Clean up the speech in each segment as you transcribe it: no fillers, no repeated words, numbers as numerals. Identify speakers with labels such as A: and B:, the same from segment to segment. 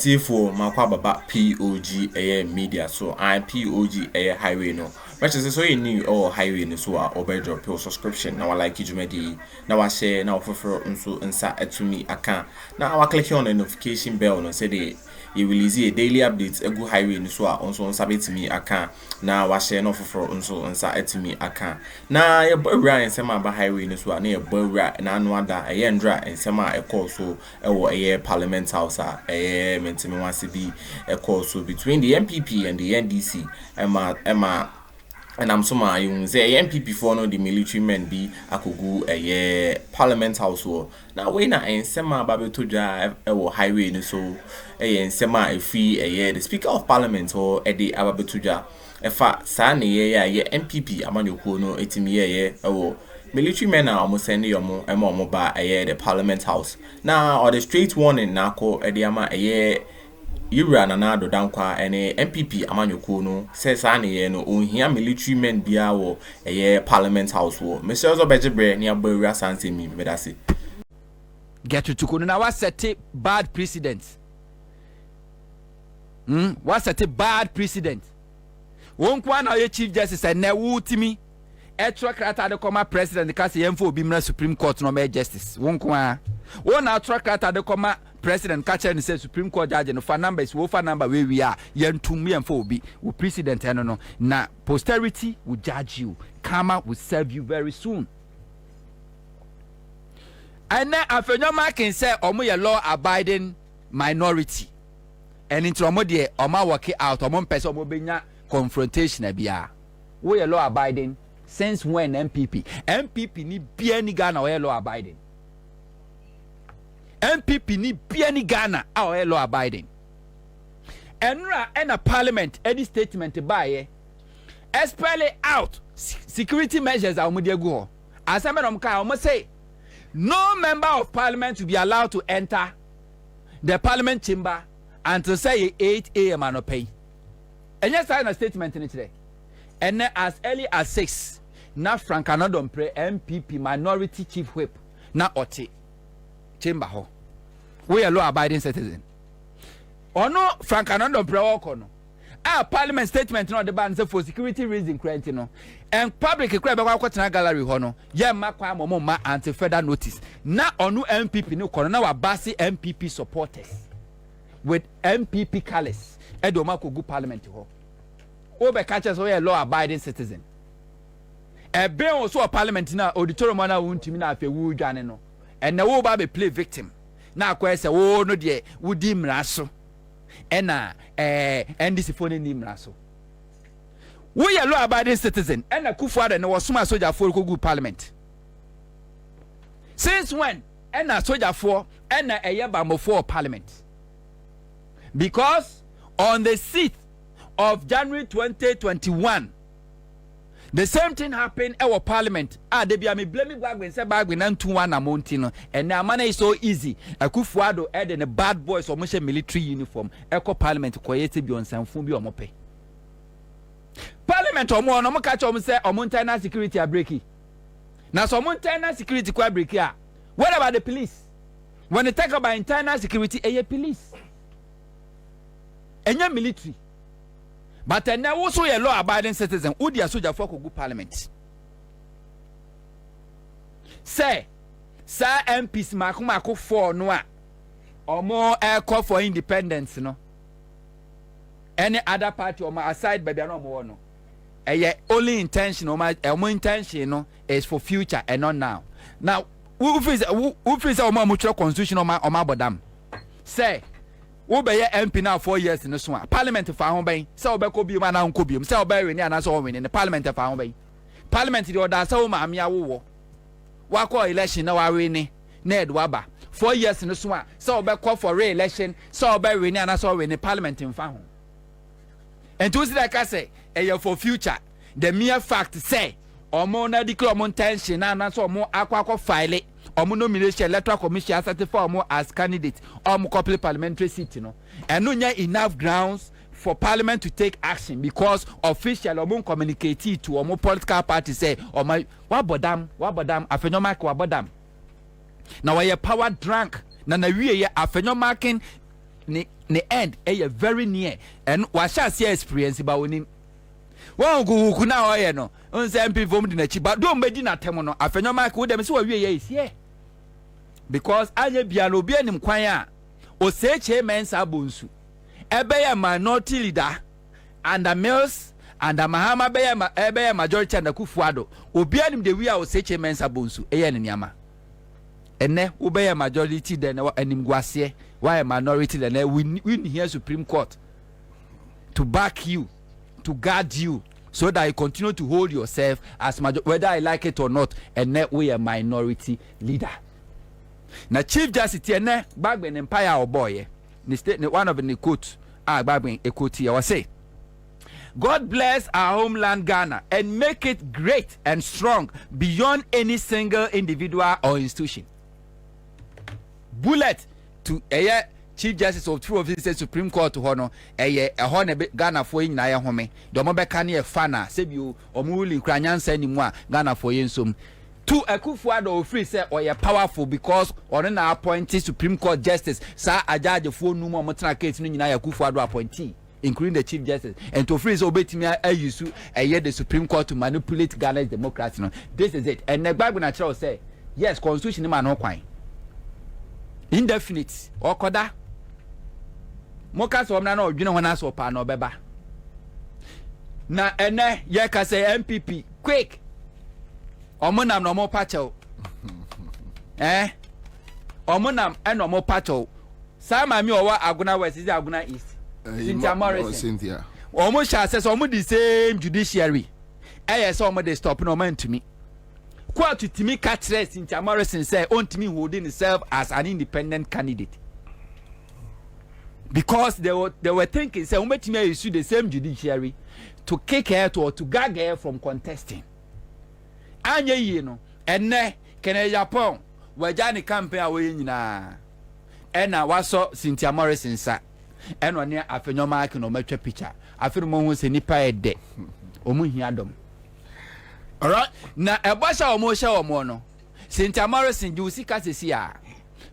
A: for makwa baba POG Media, so I'm POG highway no. But so you new or highway no so or better drop your subscription. Now I like you medi. Now I share now for so inside to me account. Now I click on the notification bell no say the you will see a daily updates a good highway no so on so sabit me account. Now I share no for so inside to me account. Now your boy Ryan sema ba highway no so na boy Ryan na no ada a yendra and sema a call so a parliament house a mentimi wants be a call so between the NPP and the NDC Emma and I'm so my you say NPP for no the military men be akogu a parliament house war now when I sema babe to drive highway no so a sema a free the speaker of parliament or a the ababetuja efa sa na ye NPP amanyoko no etimi ye military men are almost sending your mo ba the parliament house now or the straight warning na ko ediama Yura na Addo dankwa ene NPP amanyoko no says ane no ohia military men bia wo parliament house wo Mr. Ozobejebre ni abawura sanse mi medase
B: get to kono na what set bad precedent what set bad precedent won kwa na ye chief justice na wutimi etro krata de koma president ka se yemfo obi mra supreme court no me justice won kwa won na etro krata de koma president ka chair ni say supreme court judge no fa numbers wo fa number we are yentum yemfo obi wo president no na posterity will judge you karma will serve you very soon and afenyo can say omo ye law abiding minority and into omo de omo work out omo person omo benya confrontation bia wo ye law abiding since when MPP ni bia ni Ghana o law abiding MPP ni bia ni Ghana o law abiding enra and a parliament any statement by spell it out security measures are go as I say no member of parliament to be allowed to enter the parliament chamber until say 8 a.m. and pay and yes I a statement in it today and as early as 6 na Frank Anadon pre MPP minority chief whip na ote chamber ho we are law abiding citizen ono Frank Anadon pre woko no parliament statement no the ban say for security reason current no and public kra be kwa kwatena gallery ho no ye makwa ma anti further notice na ono MPP no kono na wa basi MPP supporters with MPP colors edo makogu parliament ho obe catches we are law abiding citizen e be also a parliament na auditorium na wuntimi na afa wu dwane no and na wo ba be play victim na akwa se wo no de wudi mraso ena NDC phone ni mraso we are law abiding citizen and Akuffo na wo soma soldier for kogu parliament since when and soldier for and bambo for parliament because on the 6th of January 2021 the same thing happened at our parliament. They be me blaming Bagbin, say Bagbin and 2-1 amontino. And now money is so easy. Akuffo added a bad boys or much military uniform. Echo parliament quiet be on some fumbi or mope. Parliament or more, no catch on say or Montana security are breaking. Now so Montana security quite break here. What about the police? When they talk about internal security, police. And your military. But now also a law abiding citizen who dia soldier for go parliament say sir MPs makuma for no or more air call for independence no any other party or my aside by no more no only intention or my intention no is for future and not now who feels our mutual constitution or my bodam say wo be ye MP now 4 years in so parliament fa ho ben say obeko bi ma na nko bi say obe na so win in parliament fa ho ben parliament the order say wo ma amia wo wa call election na wa win na edu aba 4 years in so say obeko for re-election say obe win na so win parliament fa ho and to see like I say for future the mere fact say omo na declare omo intention na so omo akwa file omo nomination electoral commission certify omo as candidate omo couple parliamentary seat no and no enough grounds for parliament to take action because official omo communicate to omo political party say omo wa bodam afenyo wa bodam na we power drunk na wie ye afenyo marking end very near and wa sha see experience ba wonim won ku na oye no on say MP vom di na chi ba do mbedi na tem no afenyo mark wo dem se wa wie ye is here because anya bia no obi anim kwan a o seche mensa bonsu ebe ye minority leader and the Mills and the Mahama be majority and Akuffo Addo obi anim de wi a o seche mensa bonsu eye ne niama ene wo be majority then anim guase why a minority then we here Supreme Court to back you, to guard you, so that you continue to hold yourself as whether I like it or not, and then we a minority leader. Now Chief Justice and Bagbin Empire or boy, one of the quote Bagbin a quote here was say, God bless our homeland Ghana and make it great and strong beyond any single individual or institution. Bullet to Chief Justice of two officers Supreme Court hono Ghana for in na home the mobeka ne fana sebi o muli kranyansa ni mu a Ghana for yensom to Akuffo Addo free say or powerful because on na appointed Supreme Court justice sir ajaje fo nu mo motena case no nyina Akuffo Addo appointee including the Chief Justice and to free so betimi ayusu the Supreme Court to manipulate Ghana's democracy no. This is it and the Bible natural say yes constitution man no kwan indefinite okoda moka so na odwene hona so pa na obeba na ene ye ka say NPP quick omonam no mo pacho omonam eno mo pacho sama mi owa Aguna West is Aguna East Cynthia Morrison
C: Cynthia
B: omo sha say omo the same judiciary so omo dey stop no man to me Quote to me catch Cynthia Morrison say on to me holding himself as an independent candidate because they were thinking say we may issue the same judiciary to kick her or to gag her from contesting. Anya you know and ne can Japan where Johnny campaign away na and I was so Cynthia Morrison sa and one near after mark no metro picture after mo hu se nipa e de omu hiadom.
C: All right.
B: Na ebasha omo no. Cynthia Morrison ju sika sesia.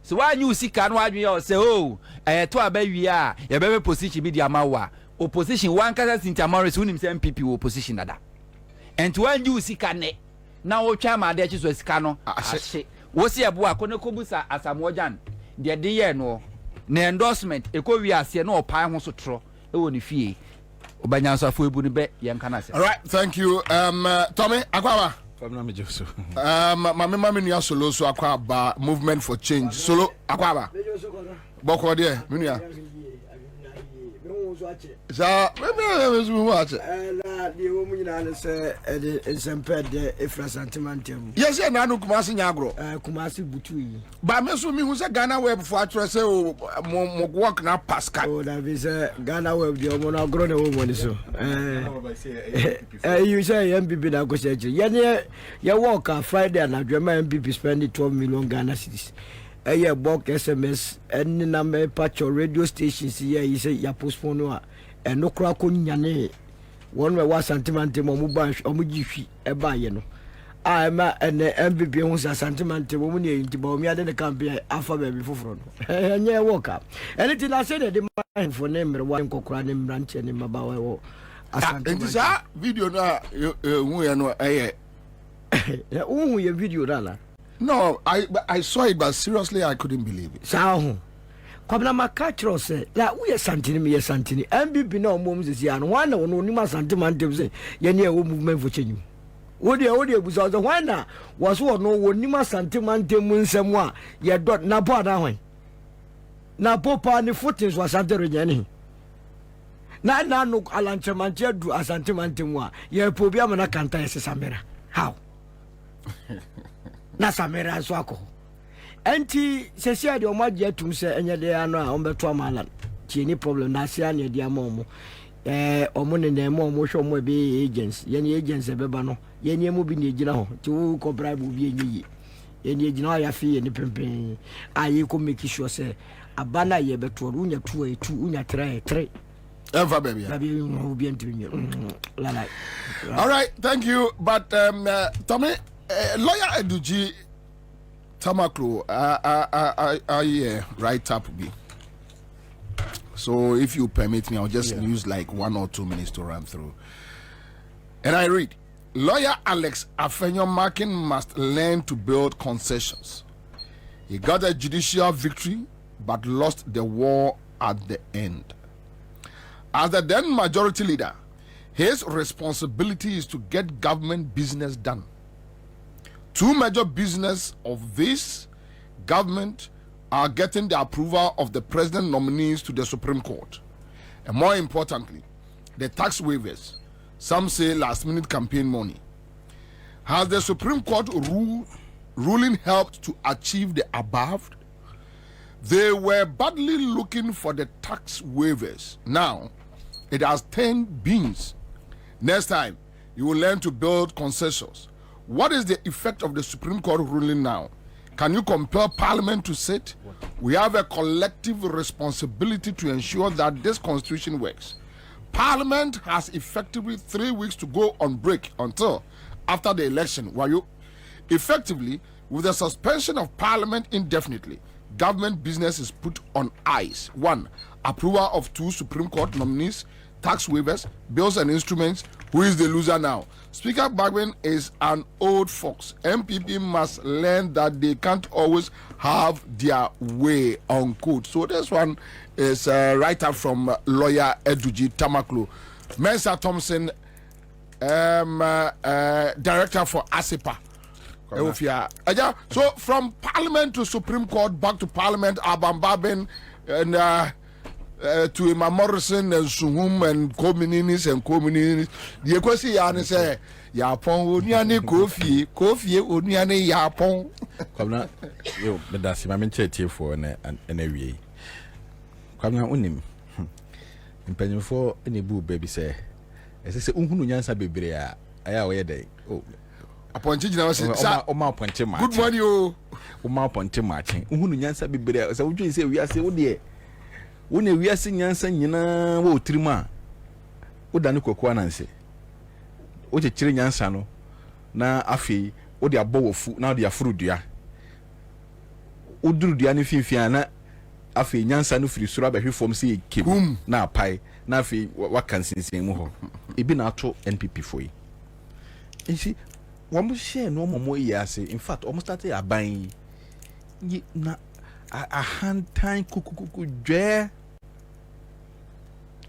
B: So why you sika no adwe say oh to abawi a ye be position bi di amawa. Opposition one kasa Cynthia Morrison unim say NPP wo position dada. And when you sika ne na wo twa ma de chiso sika no ahye. Wo se ebo akone kobusa asamojan de de ye no na endorsement ekowi ase na opan ho so tro e wo ni fie. Obanyansafo ebu ni be ye nkana se.
C: All right, thank you. Tommy Akroma.
D: Mama nua
C: solo so Akroma movement for change. Solo Akroma. Boko there, minua. Za me watch.
E: Na the woman na say de efra sentimentum.
C: Yes, na no Kumasi nyagro.
E: Kumasi butu.
C: Ba me so mi hu say Ghana web for atre say mo work na Pascal.
E: Oh, that is Ghana web the omo na agro na woman so. You say MPP na go say. Ye work Friday and Adwema MPP spend 12 million Ghana cedis. Eye bulk SMS any number patch radio stations here you say ya postpone a no kra ko nyane one we was sentiment mo ban omugifi e ba ye no ma ene MPP hu sa sentiment mo ne yinti Bawumia de campaign afa ba bi foforo no enye work up anything I say the man for name re wa nkokora ne branch ne maba wo
C: asante sa video na hu ye no eye
E: hu ye video na.
C: No, I saw it, but seriously, I couldn't believe it.
E: Sao, kwabna makachro say, la we santini me santini. MPP na omom sisi an wana ono ni ma sentiment say, ye ne wo movement for change. Wo de buza so wana was wo no wo ni ma sentiment mu nsem a ye dot na po ada hwan. Na popa ni footings was santere nyane. Na no alanchemante adu asantiment mu a ye po bia na kanta yesamera. How? Na samera so akọ enti sesia de omaje atum se enye de ano a ombeto amala tie ni problem na sia na de amomo omo ne na emo omo hwo omo be agents ye ne agents e beba no ye ne emo bi ne gina ho ti wo ko bribe bi enyi ye ne gina ya fi ye ne pempen ayi ko make sure se abana ye beto unya 2 unya 3
C: Ever baby. All right, thank you. But Tommy, lawyer Eduji Tamaklo, I write up be. So if you permit me, I'll just use like 1 or 2 minutes to run through. And I read, lawyer Alex Afenyo-Markin must learn to build concessions. He got a judicial victory, but lost the war at the end. As the then majority leader, his responsibility is to get government business done. 2 major business of this government are getting the approval of the president nominees to the Supreme Court. And more importantly, the tax waivers. Some say last-minute campaign money. Has the Supreme Court ruling helped to achieve the above? They were badly looking for the tax waivers. Now, it has turned beans. Next time, you will learn to build concessions. What is the effect of the Supreme Court ruling now? Can you compel Parliament to sit? We have a collective responsibility to ensure that this constitution works. Parliament has effectively 3 weeks to go on break until after the election. Effectively, with the suspension of Parliament indefinitely, government business is put on ice. 1. Approval of 2 Supreme Court nominees, tax waivers, bills and instruments. Who is the loser now? Speaker Bagbin is an old fox. NPP must learn that they can't always have their way, unquote. So this one is right up from lawyer Eduji Tamaklo. Mensa Thompson, director for ASIPA. So from Parliament to Supreme Court, back to Parliament, Abam Babin, and to Emma Morrison and Suhum and communities and communities. The question is say, Yapon, Uniane Kofi, Uniane Yapon.
B: Come now, yo, but that's my main chat here for an area. Come now, unim. In for any boo baby say, as I say, Unyansa baby, I away day. Oh,
C: upon China,
B: Oma Ponte,
C: good morning, you.
B: Oma Ponte marching. Unyansa baby, as I would say, we are say, oh dear. When we are seeing Yansan, you know, what Trima would done cocoa nancy. What a chilling Yansano now, Afi, what they are bow of food now, they are fruit, dear. Would do the anything Fiana Afi Yansan free Suraba who from sea came now pie, now fi what can say more. It been out to NPP for you. And see, one must share no more years. In fact, almost started a buying ye not a hand time cuckoo dare.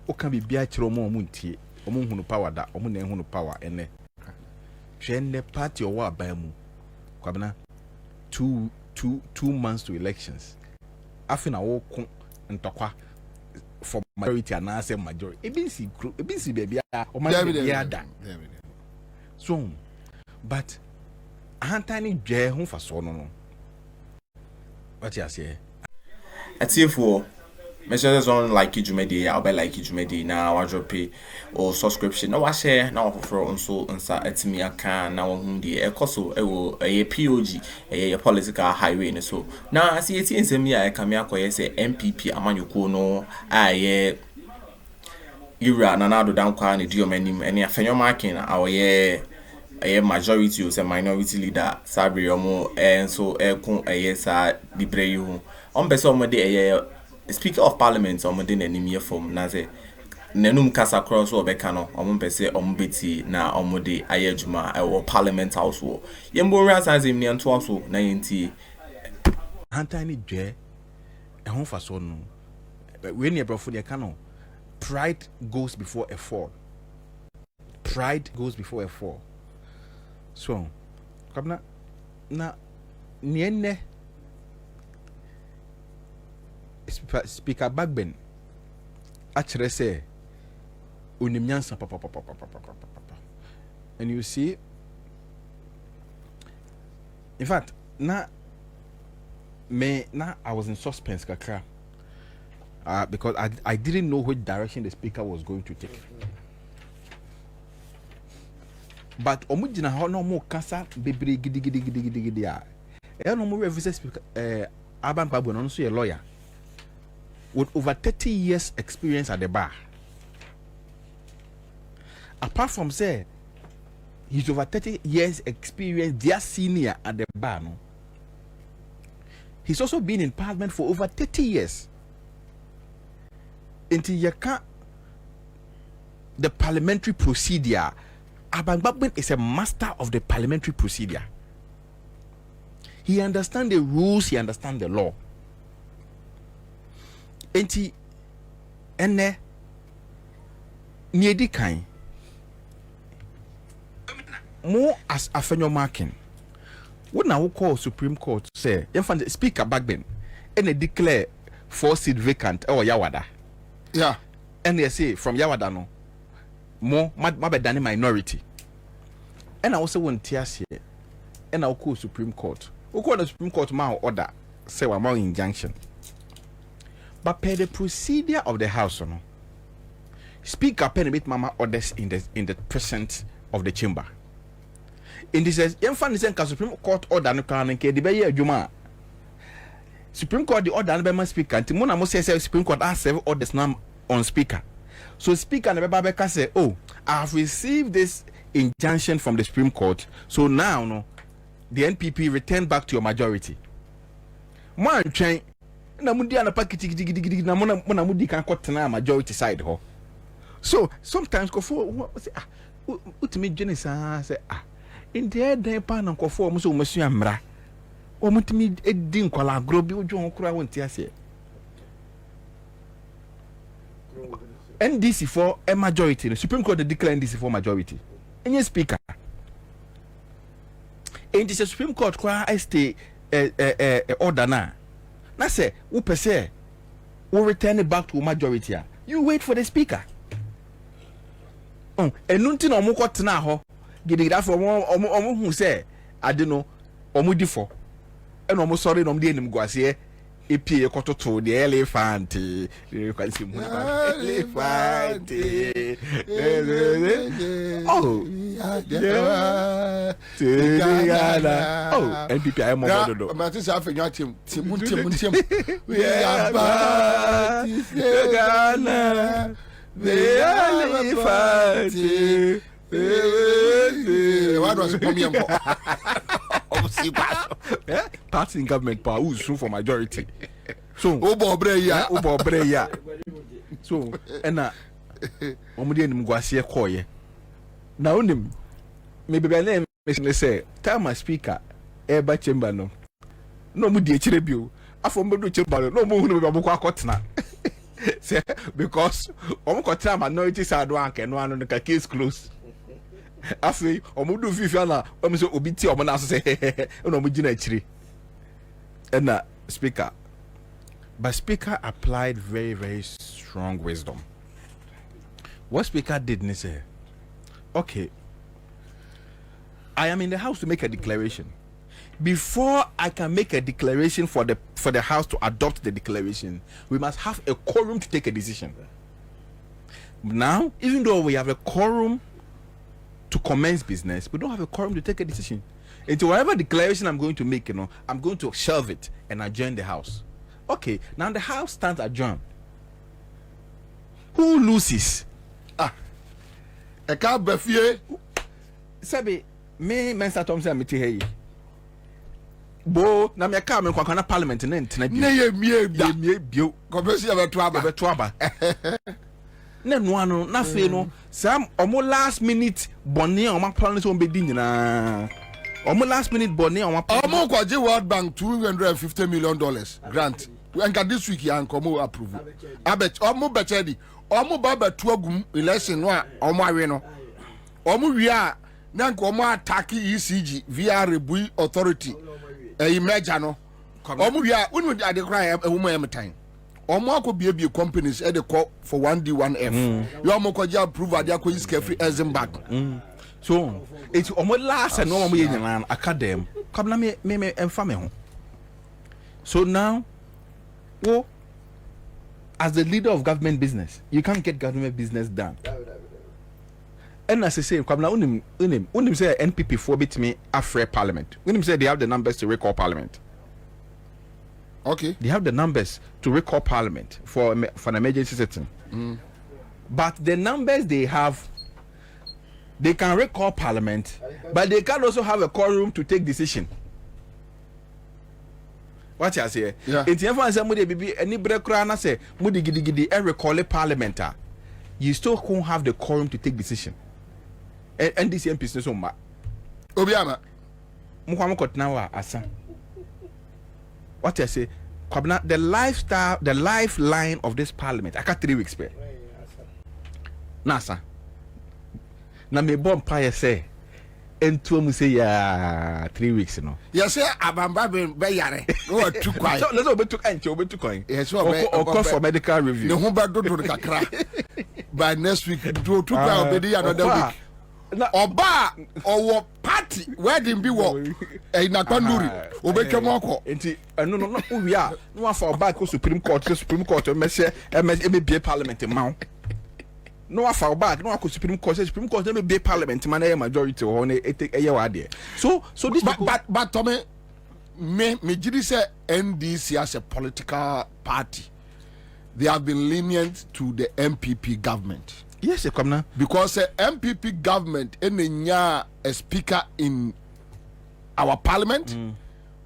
B: O can be biatro mo muntie omo hunu power da omo na hunu power ene hwenne party owa abamu kwabena 2 months to elections afina wo ko ntokwa for majority and answer majority ebisi baby o ma be ada so but ahantani dwe ho fa so no what you say
A: atifo messages on like Ijumedi, I'll be like Ijumedi now. I drop pay or subscription. Now I share now for also answer at me. I can now the also a POG a political highway so now I see it in me. I come here say NPP amanyuko no I Ira nanado down kwa ni D0n't any Afenyo-Markin our a majority or minority leader Sabri Omo and so kun yes libre you on beso mo de the Speaker of Parliament on the enemy from Naze Nenum Casa Cross or Becano, on Pese on Betty na Omode Ayejuma or Parliament House war. Yembora as him near Twaso 90
B: Antony J. A home for son. But when you're brought for the canon, pride goes before a fall. Pride goes before a fall. So, come na nienne. Speaker Bagbin actually say unimyansa papa and you see in fact na I was in suspense kakra because I didn't know which direction the speaker was going to take but omujina ho no mo kasa bebre gidi a e no mo revisit speaker Aban Bagbin no so a lawyer with over 30 years experience at the bar. Apart from say he's over 30 years experience, their senior at the bar, no? He's also been in Parliament for over 30 years.
F: Until you can't the parliamentary procedure. Bagbin is a master of the parliamentary procedure. He understands the rules, he understands the law. Enti ene niedi kan more as Afenyo marking. What now call Supreme Court say you find the speaker Bagbin and they declare 4 seat vacant or Yawada.
C: Yeah.
F: And they say from Yawada no more than a minority. And I also want to here and I'll call Supreme Court. We'll call the Supreme Court my order say we're more injunction. But per the procedure of the house, no, speaker pen bit mama orders in the presence of the chamber. In this says, Supreme Court order no can the be juma. Supreme Court the order no be speaker. Until Mona must say Supreme Court has 7 orders now on speaker. So speaker never Babeka say, oh, I have received this injunction from the Supreme Court. So now no, the NPP return back to your majority. Man train. Na mudi ana pakiti na mona mudi kan kwatena majority side ho. So sometimes kofo say utimi dwene say in the day pa na kofo mo so masu amra. O mutimi edi nkwala agro bi odwo kura wonti ase. NDC for a majority. The Supreme Court declare NDC for majority. Any speaker. And the Supreme Court kwa stay order na. Na say, who per se will return it back to a majority. You wait for the speaker. And nothing on Mukot now, getting that for one who say, I don't know, Omudifo, and almost sorry, no, the name Guassier, a P. Cotto to the elephant. You can see elephant. Oh, NPP, I'm more.
C: But this half a team.
F: We are back. The elephant.
C: What was
F: Party in government power who's soon for majority. So,
C: Obobreya.
F: So, and Omudi and Mguasia Koye. Now, maybe by name, say, tell my speaker, Eba Chamber no. No mudi chirebu. Afo mbedu chamber no mo hunu be bokwa kotena. Say because omo kotena minority side wanke no anu ka case close. Afi omo do fifi na omo so obi ti omo na so say no omo gina chire. And speaker. But speaker applied very, very strong wisdom. What speaker did not say, okay, I am in the house to make a declaration. Before I can make a declaration for the house to adopt the declaration, we must have a quorum to take a decision. Now, even though we have a quorum to commence business, we don't have a quorum to take a decision. Into whatever declaration I'm going to make, I'm going to shelve it and adjourn the house. Okay, now the house stands adjourned. Who loses?
C: A car befie.
F: Sabi, me Mr. Thompson me hey. Bo na me car me kwa parliament na ntina bi.
C: Ne ye
F: bio.
C: Kobesi abeto aba.
F: Na no ano na fe no sam omo last minute boni omo plan so be di nyina. Omo last minute boni omo plan.
C: Omo kwaje World Bank $250 million grant. And this week ya nkomo approve. Abet omo betedi. Omo baba tuagum election no a omo awe no. Omo wi a na nkomo attack ECG via Rebui authority. Imagine no. Omo wi a unu de ade kra ehumo emetan. Omo akobie companies e de call for 1D 1F. You omo kwaje approve ade akoyi scafree Eisenberg.
F: So it's omo last and no omo ye nyana academy. Come na me emfa me ho. So now as the leader of government business, you can't get government business done. And as I say, unim say NPP forbid me after parliament. Unim say they have the numbers to recall parliament.
C: Okay.
F: They have the numbers to recall parliament for an emergency sitting. But the numbers they have, they can recall parliament, but they can also have a quorum to take decision. What you say?
C: Yeah.
F: It's everyone say mudi bibi any brekura na say mudi gidi recall parliament. You still won't have the quorum to take decision. And this MP is so much.
C: Obiama.
F: Muhammad Kotnawa asa. What I say? The lifestyle, the lifeline of this parliament. I got 3 weeks pay. Nasa. Na me bomb pie say. And two say 3 weeks, you know.
C: Yes, sir. Abamba be yare. Oh, too quiet.
F: So let's over to end. Over to coin.
C: Yes,
F: or call for medical review.
C: No, who do the kakra. By next week, do 2 already another week. Oba or party wedding be walk. Eh, na kwanduri. Obeke moko.
F: Enti no we are. No for back to Supreme Court be parliament now. No for back no Supreme Court be parliament man majority on it. So this
C: but Tommy me jidi say NDC as a political party. They have been lenient to the NPP government.
F: Yes, come now.
C: Because MPP government a speaker in our parliament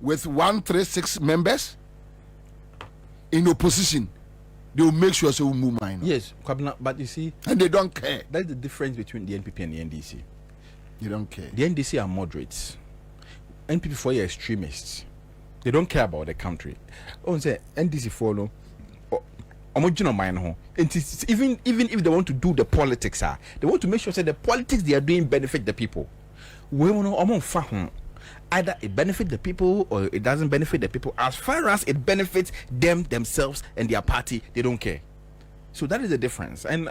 C: with 136 members in opposition. They will make sure we move mine.
F: Yes, but you see,
C: and they don't care.
F: That's the difference between the NPP and the NDC.
C: They don't care.
F: The NDC are moderates. NPP for you extremists. They don't care about the country. Oh, say NDC follow. Even if they want to do the politics, they want to make sure that the politics they are doing benefit the people. We either it benefits the people or it doesn't benefit the people. As far as it benefits them, themselves, and their party, they don't care. So that is the difference. And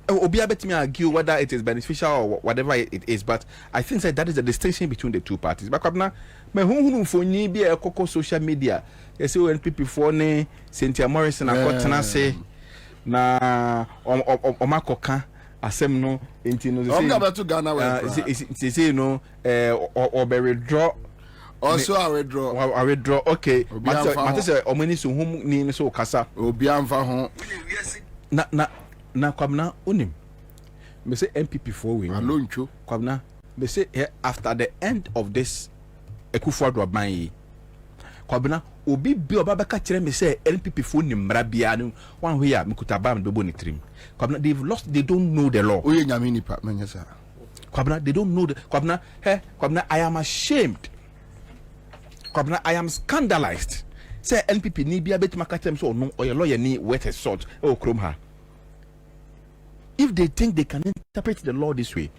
F: Obia bet me argue whether it is beneficial or whatever it is, but I think that is the distinction between the two parties. But me who for ni be a coco social media. You see NPP for ne Cynthia Morrison akotena say na omakoka asem no enti no say no or be withdraw.
C: Also I withdraw.
F: Okay. Mate say omani so hum ni so kasa.
C: Obi amfa ho.
F: Na kwabna unim. Me say NPP for we.
C: Aloncho.
F: Kwabna me say after the end of this Akuffo ban yi. Kwabna obi bi obabeka kire me say NPP for ni mra bia no wan we ya mekutaba me bebo ni trim. Kwabna they don't know the law.
C: Oye nyame nipa menye sa.
F: Kwabna they don't know the Kwabna I am ashamed. Kwabna I am scandalized. Say NPP ni bia betima ka tem so no or your lawyer ni wet as salt o krom ha. If they think they can interpret the law this way.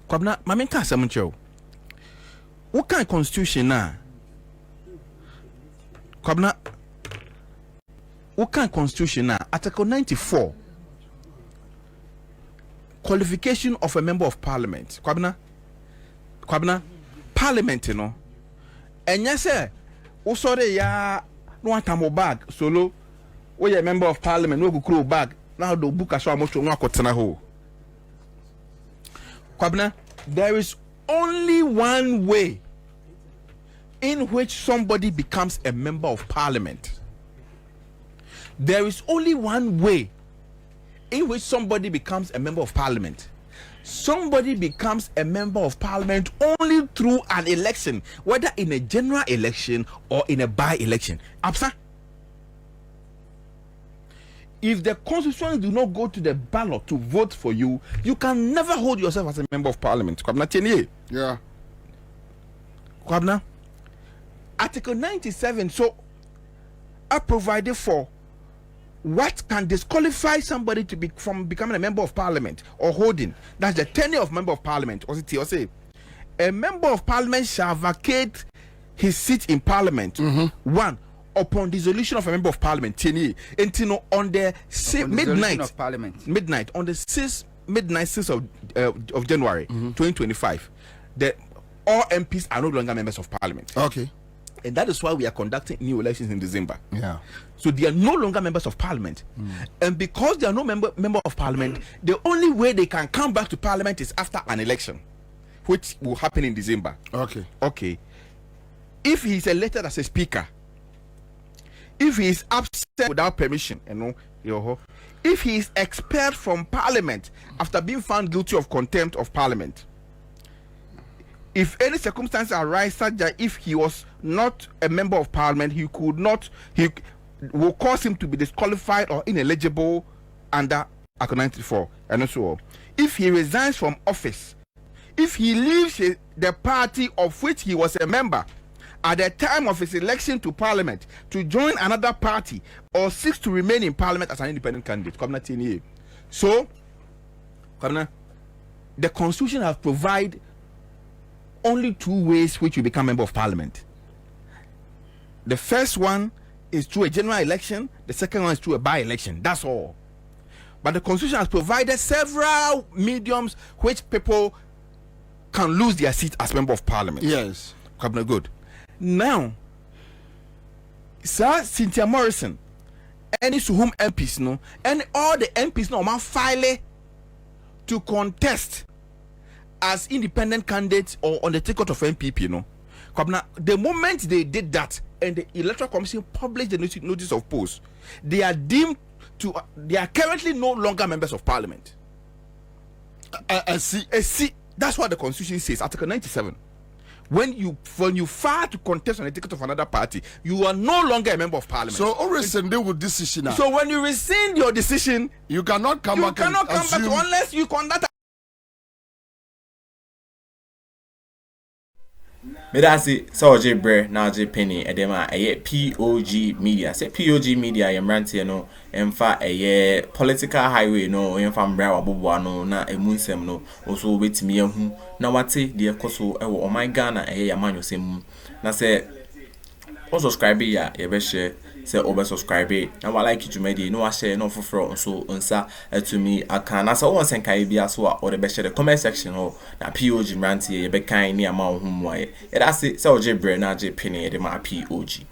F: Kwabna mamenka asamcho. What kind of constitution now? Kwabna, what kind of constitution now? Article 94. Qualification of a member of parliament. Kwabna, parliament, you know. And yes, sir. Usore ya no atamo bag solo. We a member of parliament, no go crow bag. Now the book as well most no akotena ho. Kwabna, there is only one way in which somebody becomes a member of parliament. There is only one way in which somebody becomes a member of parliament. Somebody becomes a member of parliament only through an election, whether in a general election or in a by-election. Absa. If the constituents do not go to the ballot to vote for you, you can never hold yourself as a member of parliament.
C: Yeah.
F: Kwabna, Article 97, so I provided for what can disqualify somebody from becoming a member of parliament or holding. That's the tenure of member of parliament. Or say, a member of parliament shall vacate his seat in parliament. One, upon dissolution of a member of parliament. On the midnight on the 6th of January 2025, all MPs are no longer members of parliament.
C: Okay.
F: And that is why we are conducting new elections in December.
C: Yeah.
F: So they are no longer members of parliament. And because they are no member of parliament, the only way they can come back to parliament is after an election, which will happen in December. Okay. If he is elected as a speaker, if he is absent without permission, if he is expelled from parliament after being found guilty of contempt of parliament, if any circumstance arise such that if he was not a member of parliament, he will cause him to be disqualified or ineligible under Article 94. And also, if he resigns from office, if he leaves the party of which he was a member at the time of his election to parliament to join another party or seeks to remain in parliament as an independent candidate. So, the constitution has provided only 2 ways which you become member of parliament. The first one is through a general election, the second one is through a by-election. That's all. But the constitution has provided several mediums which people can lose their seat as member of parliament.
C: Yes.
F: Good. Now, Sir Cynthia Morrison, any to whom MPs know, and all the MPs know, man file to contest as independent candidates or on the ticket of NPP, you know. The moment they did that and the Electoral Commission published the notice of post, they are currently no longer members of parliament.
C: I see.
F: That's what the constitution says, Article 97. When you file to contest on the ticket of another party, you are no longer a member of parliament.
C: So, rescind with decision.
F: So, when you rescind your decision,
C: you cannot come back.
F: Unless you conduct.
A: Me da si Soje Bre na je penny edema POG Media. Say POG Media yemrante no emfa political highway no emfa mbra waboboa no na emunsem no oso betimi ahu na wate de ekoso ewo o my Ghana yamanyosem na say o subscribe ya yebe share say over subscribe na wa like dwumadi no wa share no foforo so nsa atumi aka na say won senkai bia so a o de be share the comment section ho na POG mrante ye be kan ni ama ho moaye e da say Soje Bre na je penny de ma POG.